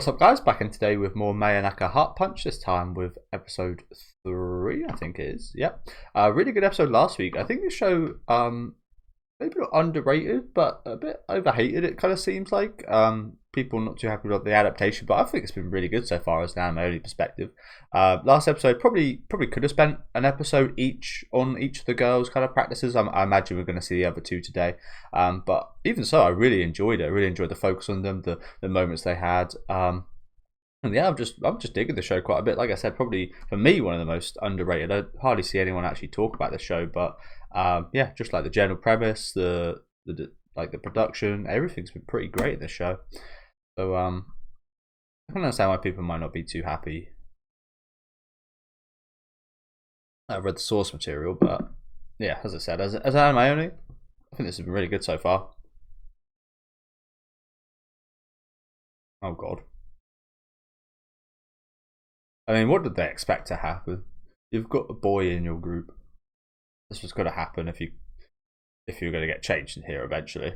What's up, guys? Back in today with more Mayonaka Heart Punch. This time with episode 3, I think it is. Yep. Really good episode last week. I think the show maybe not underrated, but a bit overhated. It kind of seems like people not too happy with the adaptation, but I think it's been really good so far as an anime only perspective. Last episode probably could have spent an episode each on each of the girls' kind of practices. I imagine we're going to see the other two today, but even so, I really enjoyed it. I really enjoyed the focus on them, the moments they had. And yeah, I'm just digging the show quite a bit. Like I said, probably for me one of the most underrated. I hardly see anyone actually talk about the show, but yeah, just like the general premise, the like the production, everything's been pretty great in this show. So I can understand why people might not be too happy. I've read the source material, but yeah, as I said, as anime only, I think this has been really good so far. Oh god. I mean, what did they expect to happen? You've got a boy in your group. This was going to happen if you're going to get changed in here eventually.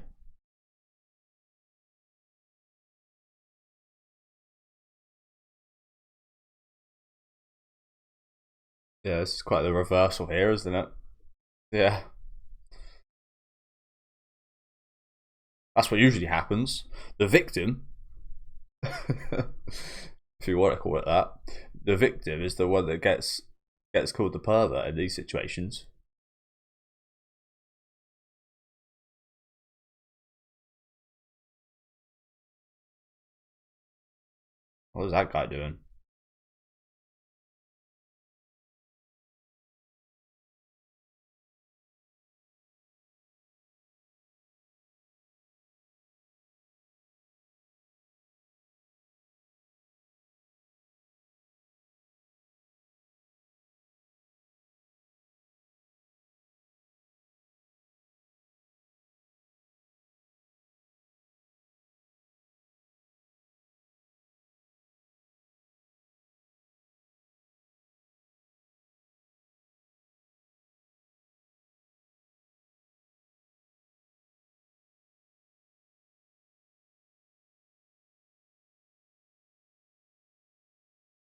Yeah, this is quite the reversal here, isn't it? Yeah. That's what usually happens. The victim, if you want to call it that, the victim is the one that gets called the pervert in these situations. What is that guy doing?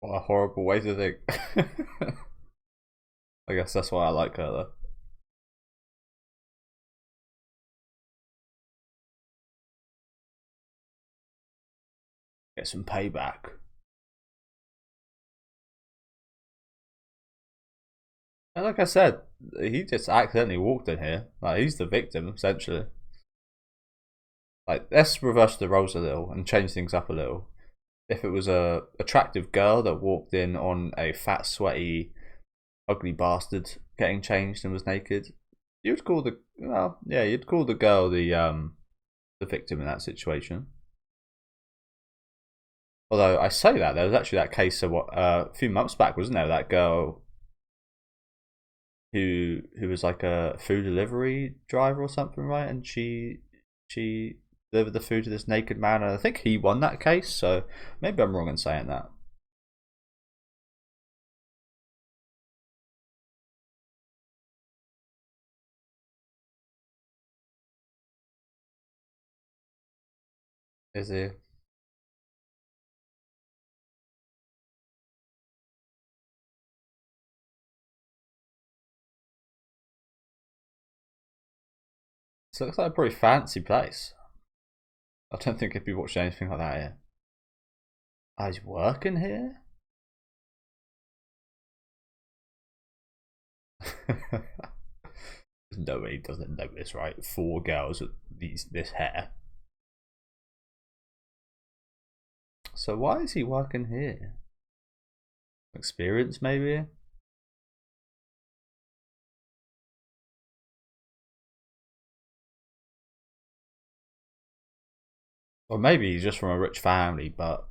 What a horrible way to think. I guess that's why I like her though. Get some payback. And like I said, he just accidentally walked in here. Like he's the victim essentially. Like let's reverse the roles a little and change things up a little. If it was a attractive girl that walked in on a fat, sweaty, ugly bastard getting changed and was naked, you'd call you'd call the girl the victim in that situation. Although I say that there was actually that case of a few months back, wasn't there? That girl who was like a food delivery driver or something, right? And she delivered the food to this naked man, and I think he won that case. So maybe I'm wrong in saying that. Is he? So it looks like a pretty fancy place. I don't think if you watched anything like that here. Oh, he's working here? There's no way he doesn't notice, right? 4 girls with this hair. So why is he working here? Experience, maybe? Or maybe he's just from a rich family, but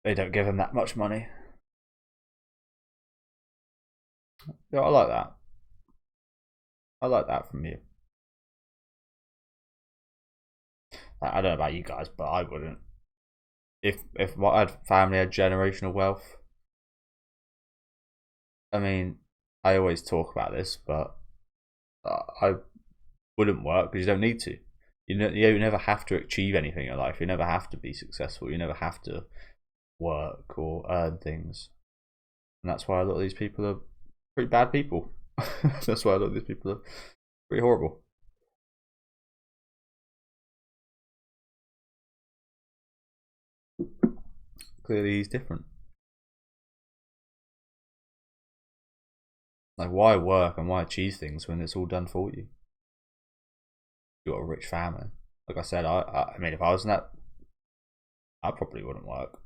they don't give him that much money. Yeah, I like that. I like that from you. I don't know about you guys, but I wouldn't. If my family had generational wealth, I mean, I always talk about this, but I wouldn't work because you don't need to. You never have to achieve anything in your life. You never have to be successful. You never have to work or earn things. And that's why a lot of these people are pretty bad people. That's why a lot of these people are pretty horrible. Clearly he's different. Like, why work and why achieve things when it's all done for you? You've got a rich family. Like I said, I mean, if I was in that, I probably wouldn't work.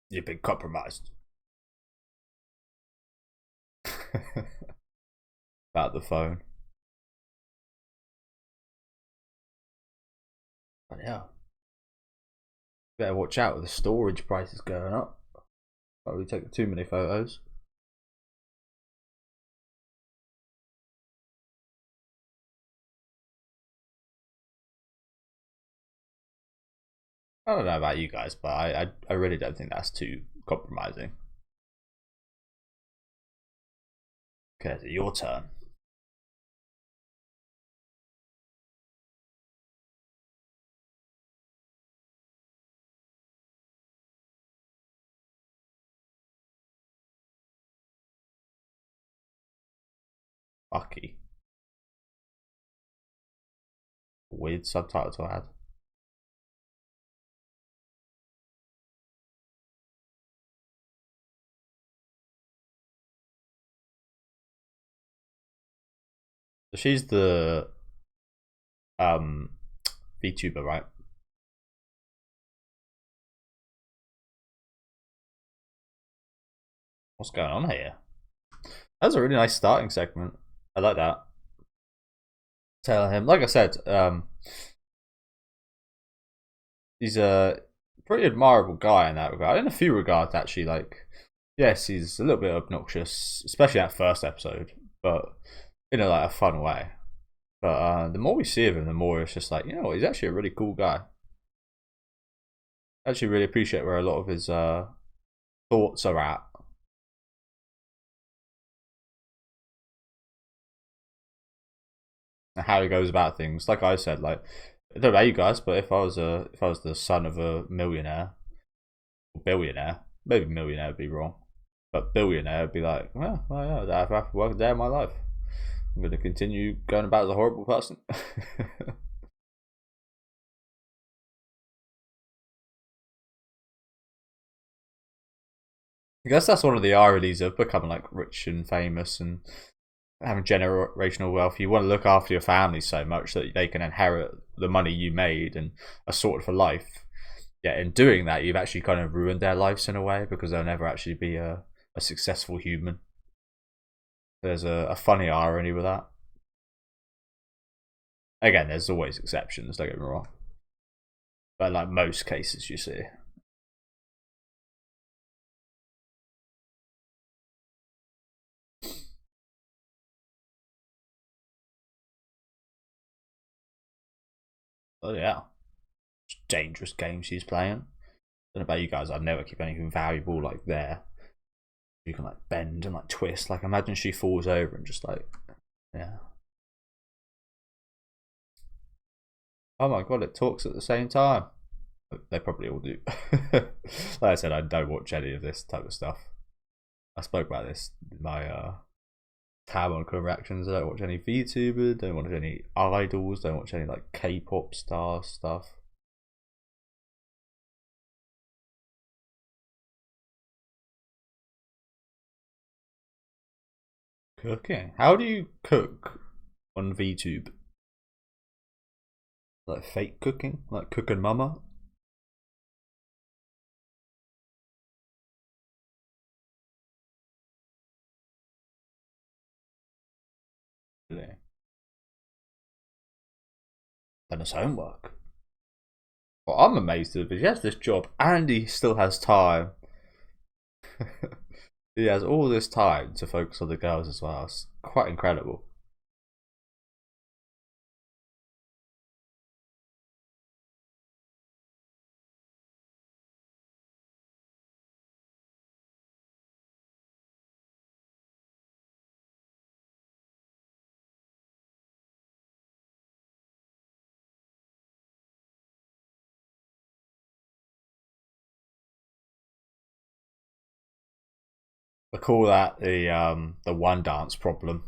You've been compromised. About the phone. But yeah. Better watch out with the storage prices going up. Probably taking too many photos. I don't know about you guys, but I really don't think that's too compromising. Okay, your turn. Bucky. Weird subtitle to add. So she's the VTuber, right? What's going on here? That's a really nice starting segment. I like that. Tell him, like I said, he's a pretty admirable guy in that regard. In a few regards, actually, like, yes, he's a little bit obnoxious, especially that first episode, but in a like a fun way. But the more we see of him, the more it's just like, you know, he's actually a really cool guy. I actually really appreciate where a lot of his thoughts are at. And how he goes about things. Like I said, like, I don't know about you guys, but if I was the son of a millionaire, or billionaire, maybe millionaire would be wrong, but billionaire would be like, well yeah, I have to work a day in my life. I'm going to continue going about as a horrible person. I guess that's one of the ironies of becoming like rich and famous and having generational wealth. You want to look after your family so much that they can inherit the money you made and are sorted for life. Yeah, in doing that, you've actually kind of ruined their lives in a way because they'll never actually be a successful human. There's a funny irony with that. Again, there's always exceptions, don't get me wrong. But like most cases you see. Oh yeah. Dangerous game she's playing. Don't know about you guys, I'd never keep anything valuable like there. You can like bend and like twist. Like imagine she falls over and just like, yeah. Oh my god, it talks at the same time. They probably all do. Like I said, I don't watch any of this type of stuff. I spoke about this in my tab on reactions. I don't watch any VTubers, don't watch any idols, don't watch any like K-pop star stuff. Cooking? How do you cook on VTube? Like fake cooking? Like cooking mama? Yeah. Done his homework. Well, I'm amazed that he has this job and he still has time. He has all this time to focus on the girls as well. It's quite incredible. I call that the one dance problem.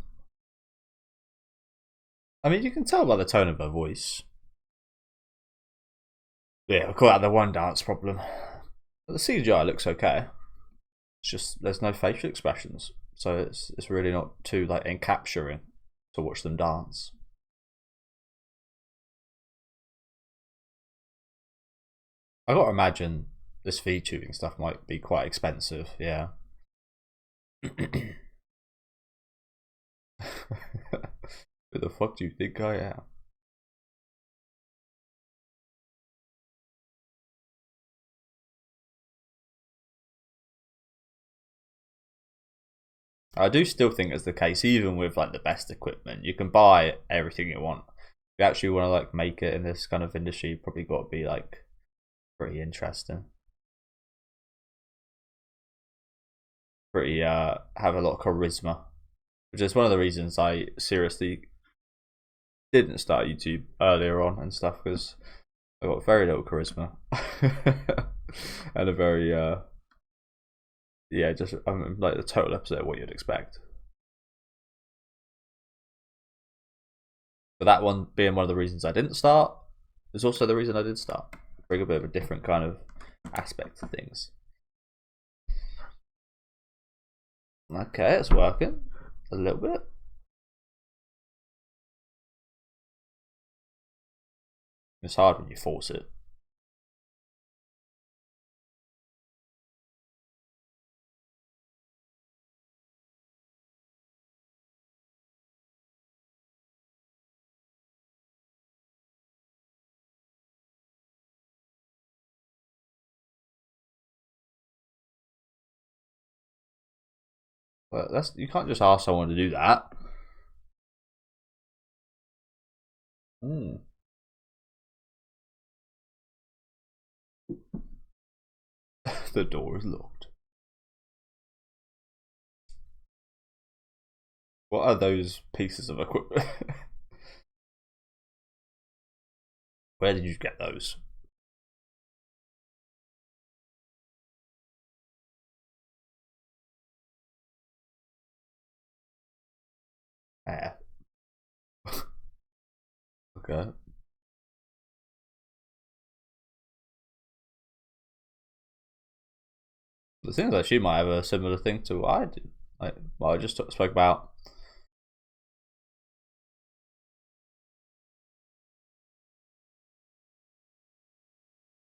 I mean, you can tell by the tone of her voice. Yeah, I call that the one dance problem. But the CGI looks okay. It's just there's no facial expressions, so it's really not too like encapturing to watch them dance. I gotta imagine this feed tubing stuff might be quite expensive. Yeah. Who the fuck do you think I am? I do still think it's the case, even with like the best equipment, you can buy everything you want. If you actually want to like make it in this kind of industry, you probably got to be like pretty interesting, pretty have a lot of charisma, which is one of the reasons I seriously didn't start YouTube earlier on and stuff, because I got very little charisma and a very yeah, just like the total opposite of what you'd expect. But that one being one of the reasons I didn't start is also the reason I did start. Bring a bit of a different kind of aspect to things. Okay, it's working a little bit. It's hard when you force it. But that's you can't just ask someone to do that. Mm. The door is locked. What are those pieces of equipment? Where did you get those? Yeah. Okay. The thing is that she might have a similar thing to what I do. Like, well, I just spoke about.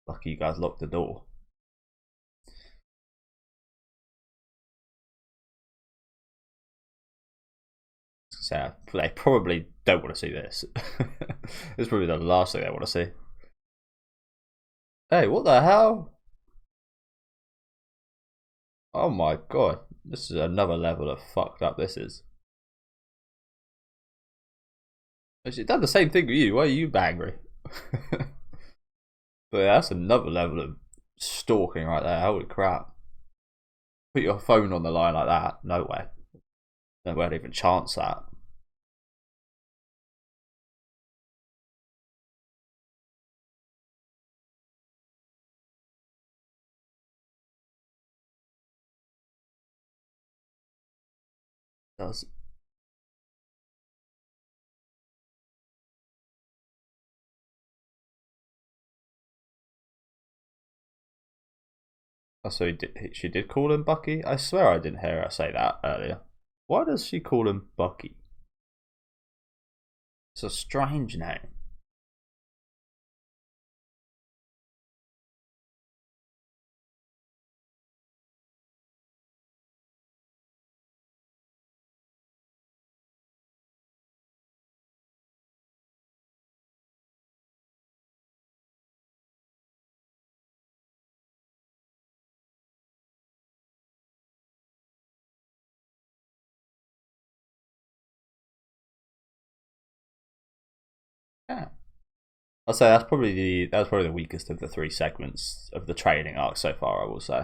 Lucky you guys locked the door. So they probably don't want to see this. It's probably the last thing they want to see. Hey, what the hell? Oh my god. This is another level of fucked up this is. She's done the same thing with you. Why are you angry? But yeah, that's another level of stalking right there. Holy crap. Put your phone on the line like that. No way. No way I'd even chance that. Does. Oh, so she did call him Bucky? I swear I didn't hear her say that earlier. Why does she call him Bucky? It's a strange name. Yeah. I'll say that's probably the weakest of the three segments of the training arc so far, I will say.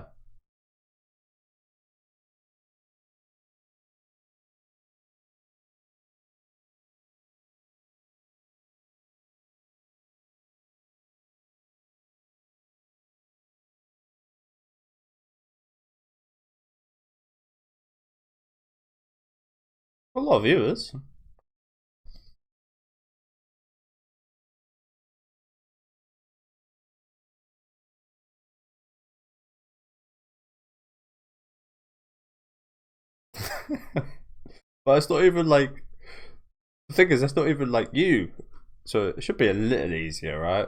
A lot of viewers. But it's not even like the thing is, that's not even like you, so it should be a little easier, right?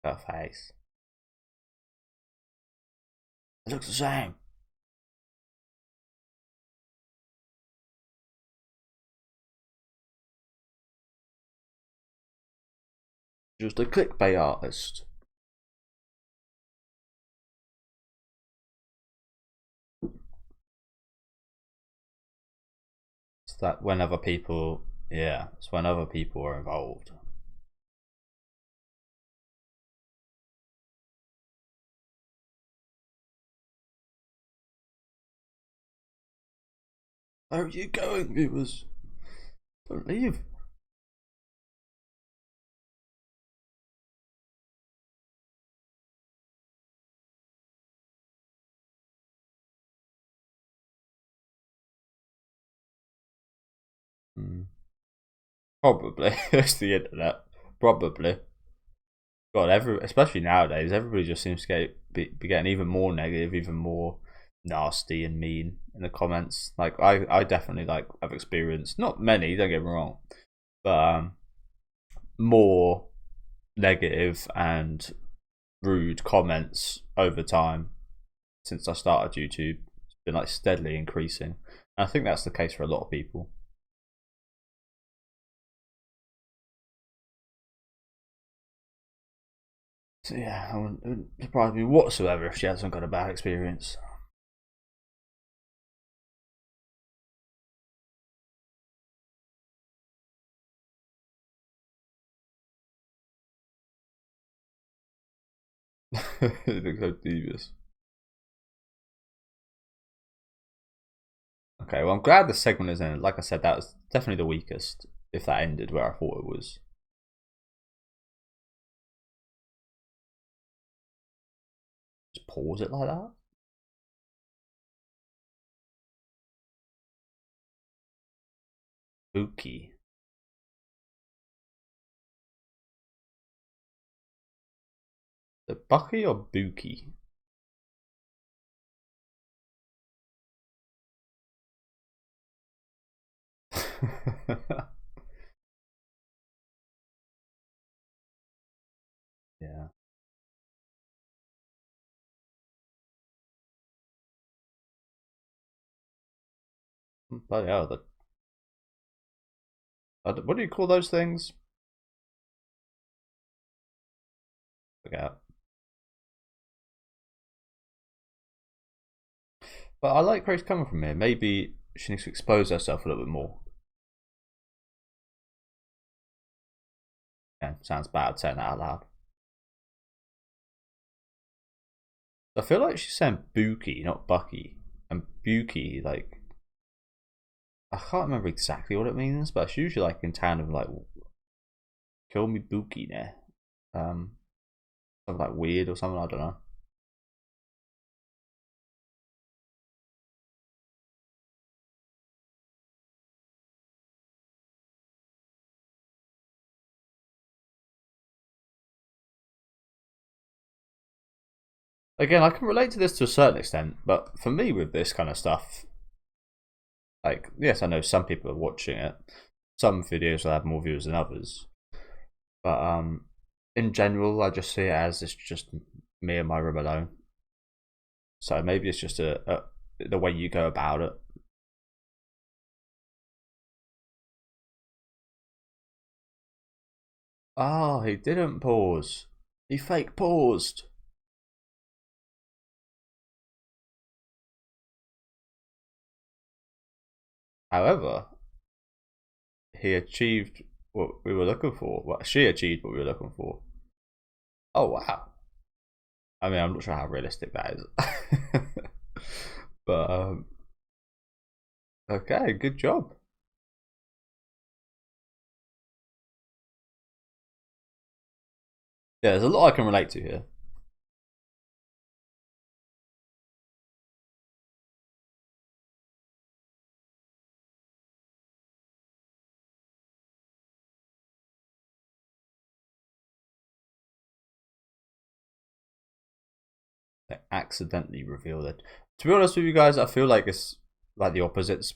Her face. It looks the same. Just a clickbait artist. It's that when other people, yeah, it's when other people are involved. Where are you going, viewers? Don't leave. Mm. Probably. It's the internet. Probably. God, especially nowadays, everybody just seems to be getting even more negative, even more nasty and mean in the comments. Like I definitely like have experienced not many, don't get me wrong, but more negative and rude comments over time since I started YouTube. It's been like steadily increasing. And I think that's the case for a lot of people. So yeah, it wouldn't surprise me whatsoever if she hasn't got a bad experience. It looks so devious. Okay, well, I'm glad the segment is ended. Like I said, that was definitely the weakest. If that ended where I thought it was. Just pause it like that. Spooky. The Bucky or Bookie? Yeah. Bloody hell. What do you call those things? Forget. But I like where he's coming from here. Maybe she needs to expose herself a little bit more. Yeah, sounds bad saying that out loud. I feel like she's saying Bookie, not Bucky. And Bookie, like, I can't remember exactly what it means, but it's usually like in tandem, like, kill me Bookie now. Something like weird or something, I don't know. Again, I can relate to this to a certain extent, but for me with this kind of stuff, like, yes, I know some people are watching it. Some videos will have more views than others. But in general, I just see it as it's just me in my room alone. So maybe it's just the way you go about it. Oh, he didn't pause. He fake paused. However, he achieved what we were looking for. Well, she achieved what we were looking for. Oh wow! I mean, I'm not sure how realistic that is, but okay, good job. Yeah, there's a lot I can relate to here. They accidentally reveal it. To be honest with you guys, I feel like it's like the opposite's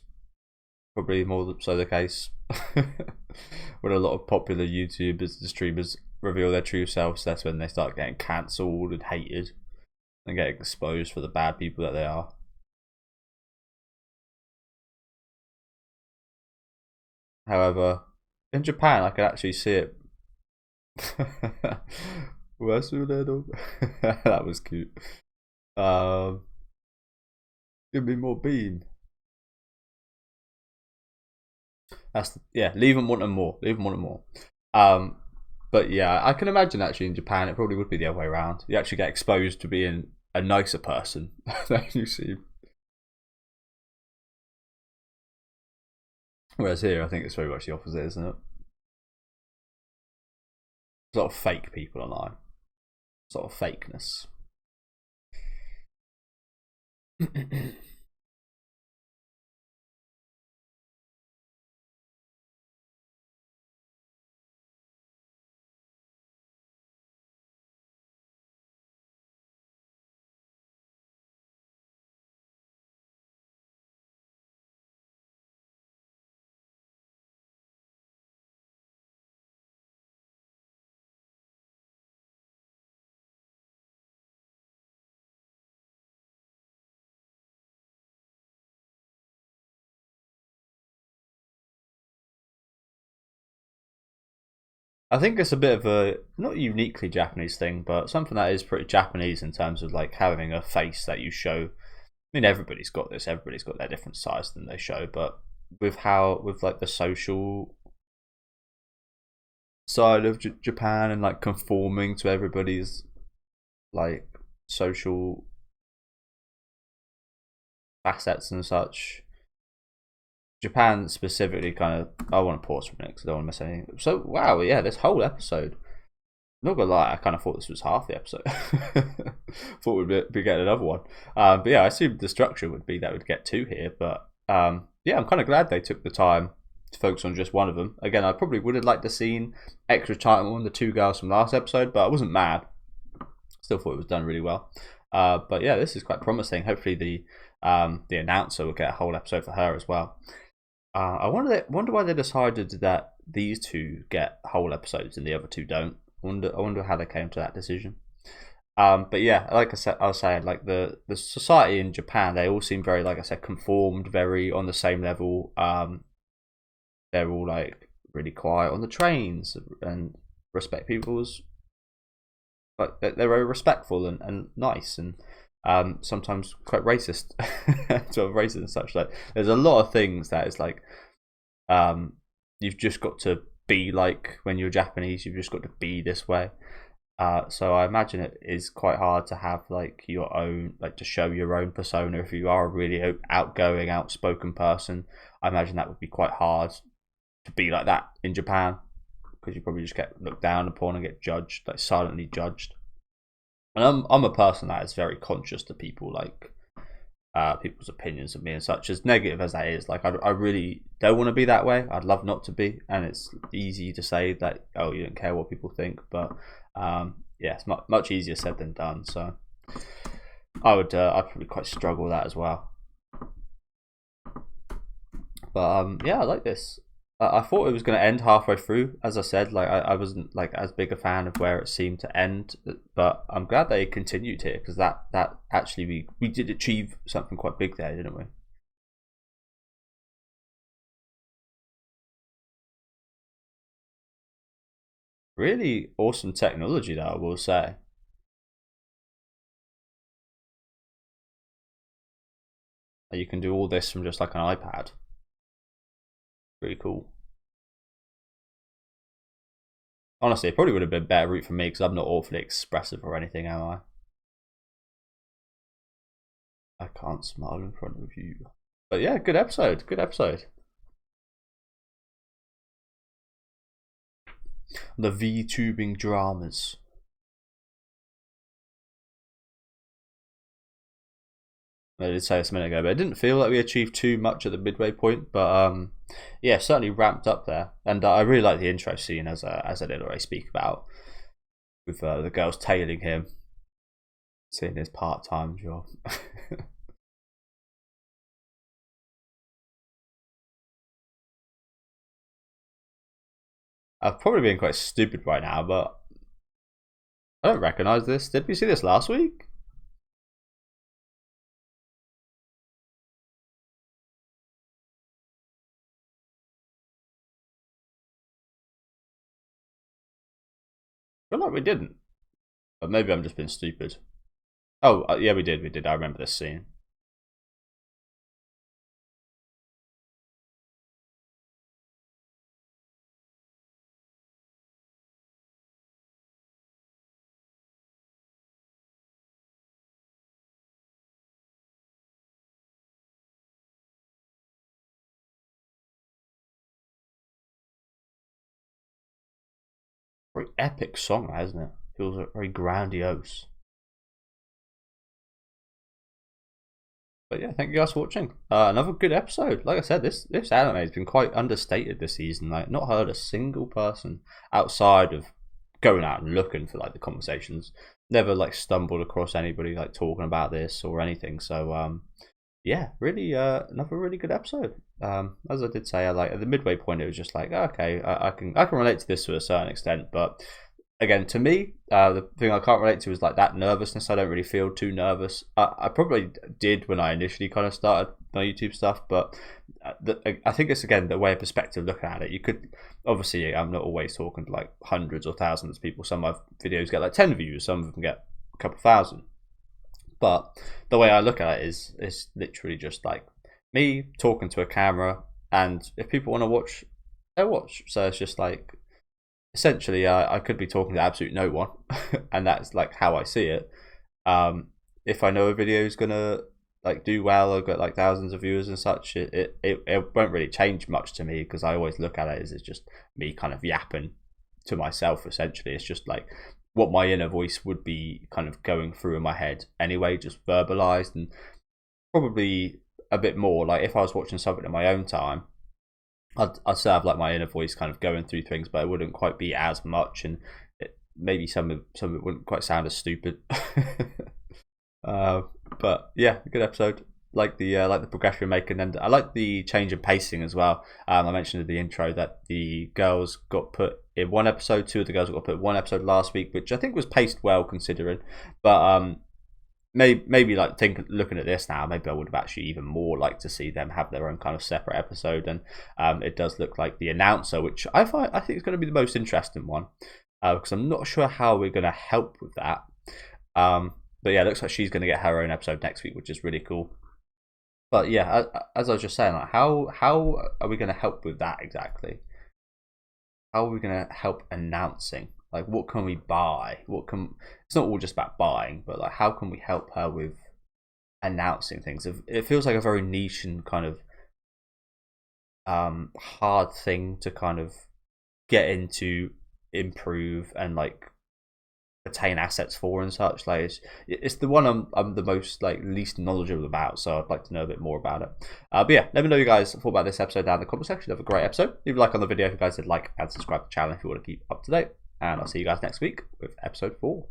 probably more so the case. When a lot of popular YouTubers and streamers reveal their true selves, that's when they start getting cancelled and hated and getting exposed for the bad people that they are. However, in Japan, I could actually see it. That was cute. Give me more bean. Yeah. Leave them wanting more. Leave them wanting more. But yeah, I can imagine actually in Japan it probably would be the other way around. You actually get exposed to being a nicer person than you see. Whereas here, I think it's very much the opposite, isn't it? There's a lot of fake people online. Sort of fakeness. I think it's a bit of a not uniquely Japanese thing, but something that is pretty Japanese in terms of like having a face that you show. I mean, everybody's got this. Everybody's got their different sides than they show, but with like the social side of Japan and like conforming to everybody's like social facets and such. Japan specifically kind of. I want to pause for a minute because I don't want to miss anything. So wow, yeah, this whole episode. Not gonna lie, I kind of thought this was half the episode. Thought we'd be getting another one. But yeah, I assumed the structure would be that we'd get two here. But yeah, I'm kind of glad they took the time to focus on just one of them. Again, I probably would have liked to seen extra time on the two girls from last episode, but I wasn't mad. Still thought it was done really well. But yeah, this is quite promising. Hopefully the announcer will get a whole episode for her as well. I wonder why they decided that these two get whole episodes and the other two don't. I wonder how they came to that decision. But yeah, like I was saying, like the society in Japan, they all seem very, like I said, conformed, very on the same level. They're all like really quiet on the trains and respect people's. Like they're very respectful and nice and sometimes quite racist, sort of racist and such. Like there's a lot of things that is like you've just got to be like when you're Japanese. You've just got to be this way. So I imagine it is quite hard to have like your own, like to show your own persona if you are a really outgoing, outspoken person. I imagine that would be quite hard to be like that in Japan because you probably just get looked down upon and get judged, like silently judged. And I'm a person that is very conscious to people, like people's opinions of me and such. As negative as that is, like I really don't want to be that way. I'd love not to be, and it's easy to say that, oh, you don't care what people think, but yeah, it's much easier said than done. So I'd probably quite struggle with that as well. But yeah, I like this. I thought it was going to end halfway through. As I said, like I wasn't like as big a fan of where it seemed to end, but I'm glad they continued here because that actually we did achieve something quite big there, didn't we? Really awesome technology, though, I will say. You can do all this from just like an iPad. Pretty cool. Honestly, it probably would have been a better route for me because I'm not awfully expressive or anything, am I? I can't smile in front of you. But yeah, good episode. Good episode. The VTubing dramas. I did say this a minute ago, but it didn't feel like we achieved too much at the midway point. But yeah, certainly ramped up there. And I really like the intro scene, as I did already speak about, with the girls tailing him. seeing his part-time job. I've probably been quite stupid right now, but I don't recognise this. Did we see this last week? I feel like we didn't. But maybe I'm just being stupid. Oh, yeah, we did. We did. I remember this scene. Very epic song, hasn't it? Feels very grandiose. But yeah, thank you guys for watching. Another good episode. Like I said, this anime has been quite understated this season. Like, not heard a single person outside of going out and looking for like the conversations. Never like stumbled across anybody like talking about this or anything. So yeah, really another really good episode. As I did say, I like at the midway point, it was just like, okay, I can relate to this to a certain extent, but again, to me, the thing I can't relate to is like that nervousness. I don't really feel too nervous. I probably did when I initially kind of started my YouTube stuff, but I think it's again the way of perspective looking at it. You could obviously, I'm not always talking to like hundreds or thousands of people. Some of my videos get like 10 views, some of them get a couple thousand. But the way I look at it is literally just like me talking to a camera, and if people want to watch, they'll watch. So it's just like essentially I could be talking to absolute no one, and that's like how I see it. If I know a video is gonna like do well or get like thousands of viewers and such, it won't really change much to me, because I always look at it as it's just me kind of yapping to myself. Essentially, it's just like what my inner voice would be kind of going through in my head anyway, just verbalized, and probably a bit more like if I was watching something in my own time, I'd still have like my inner voice kind of going through things, but it wouldn't quite be as much, and maybe some of it wouldn't quite sound as stupid. But yeah, good episode. Like the progression we're making, and I like the change in pacing as well. I mentioned in the intro that the girls got put in one episode. Two of the girls got put in one episode last week, which I think was paced well considering. But maybe like looking at this now, maybe I would have actually even more liked to see them have their own kind of separate episode. And it does look like the announcer, which I think is going to be the most interesting one, because I'm not sure how we're going to help with that. But yeah, it looks like she's going to get her own episode next week, which is really cool. But yeah, as I was just saying, like how are we going to help with that exactly? How are we going to help announcing? Like, what can we buy? It's not all just about buying, but like how can we help her with announcing things? It feels like a very niche and kind of hard thing to kind of get into, improve, and like attain assets for and such. Like it's the one I'm the most like least knowledgeable about, so I'd like to know a bit more about it. But yeah, let me know what you guys thought about this episode down in the comment section. Have a great episode. Leave a like on the video if you guys did like, and subscribe to the channel if you want to keep up to date. And I'll see you guys next week with episode 4.